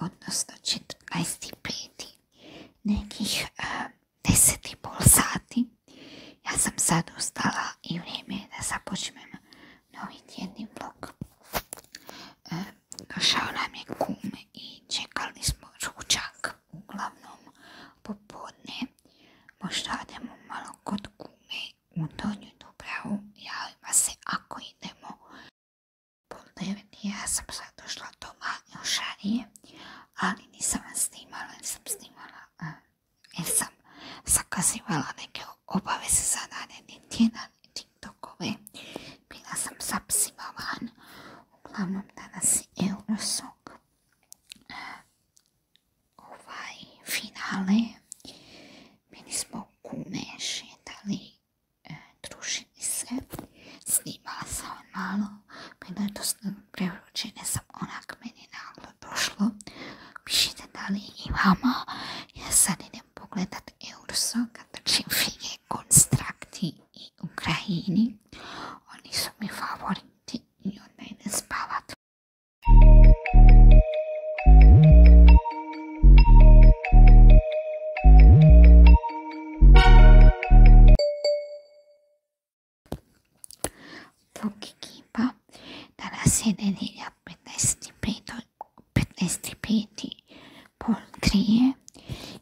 odnosno 14.5. nekih 10:30 sati. Ja sam sad ustala i vrijeme je da započnem novi tjedni vlog. Došao nam je kum i čekali smo ručak, uglavnom popodne. Možda odemo malo kod kume u Donju Dubravu, javimo se ako idemo. 8:30, ja sam sad došla doma još ranije, ali nisam vas snimala jer sam zakazivala neke obaveze za naredni tjedan i TikTokove. Bila sam sa psima van, uglavnom danas je Eurosong finale. Bili smo kume, šetali, družili se, snimala sam malo, bilo je dosta prevruće, ne sam onak, meni naglo došlo. Pišite da li i vama. Ja sad idem pogledat Eurosong, trčim fige Konstrakti i Ukrajini. Oni su mi favoriti i onda idem spavat. Vlog ekipa, danas je nedjelja 15.5. 2:30.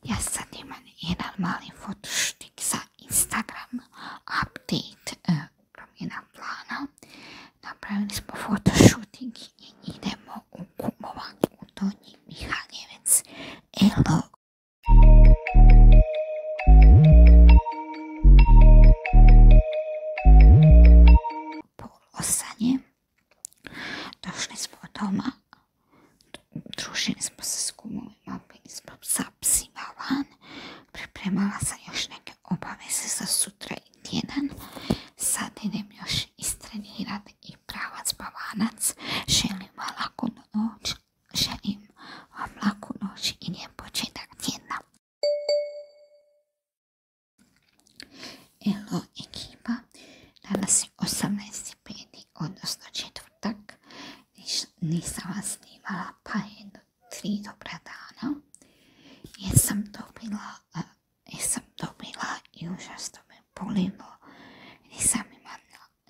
Ja sad imam jedan mali fotoshooting za Instagram, update, promjena plana. Napravili smo fotoshooting i idemo u kumova u Donji Mihaljevec. Elo! 7:30 došli smo doma, družili smo se s kumovima, bili smo sa psima van, pripremala sam još neke obaveze za sutra i tjedan. Sad idem još istrenirat i pravac Bavanac. Želim vam laku noć, želim vam laku noć i lijep početak tjedna. Elo ekipa, danas je 18.5. odnosno četvrtak. Nisam vas snimala pa je 3 dobra dana. Jesam dobila i užasno me bolilo.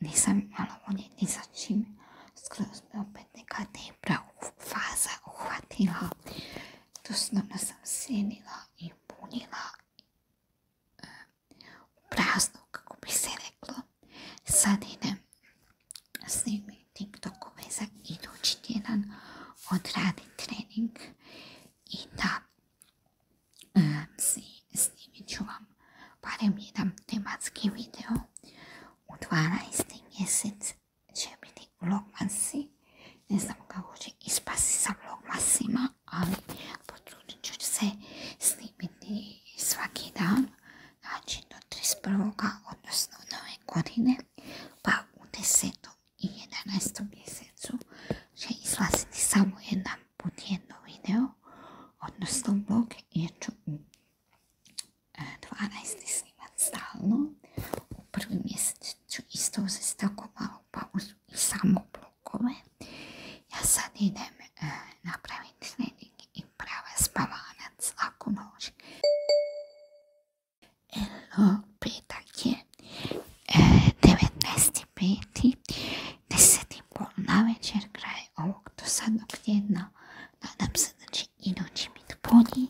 Nisam imala volje ni za čim. Skroz me opet neka debra faza uhvatila. Doslovno sam sjedila i punila u prazno, kako bi se reklo. Sad idem snimiti TikTokove za idući tjedan, odraditi trening i da snimit ću vam barem jedan tematski video. U 12. mjesec će biti vlogmasi. Ne znam kako će ispasti sa vlogmasima, ali potrudit ću se snimiti svaki dan, znači do 31. odnosno nove godine, pa u 10. i 11. mjesecu će izlaziti samo jedan put jedno video, odnosno vlog, jer ću u 12. snimat stalno. U prvi mjesec ću isto uzeti tako malo pauzu i samo vlogove. Ja sad idem napraviti trening i pravac Bavanac, laku noć. Elo, petak je 19.5. 10:30 navečer, kraj ovog dosadnog tjedna. Nadam se da će idući biti bolji.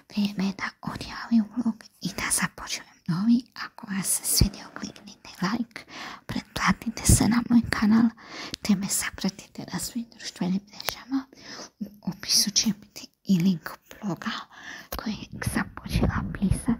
Vrijeme je da odjavim vlog i da započnem novi. Ako vas se svidio, kliknite like, pretplatite se na moj kanal, te me zapratite na svim društvenim mrežama. U opisu će biti i link bloga kojeg sam počela pisati.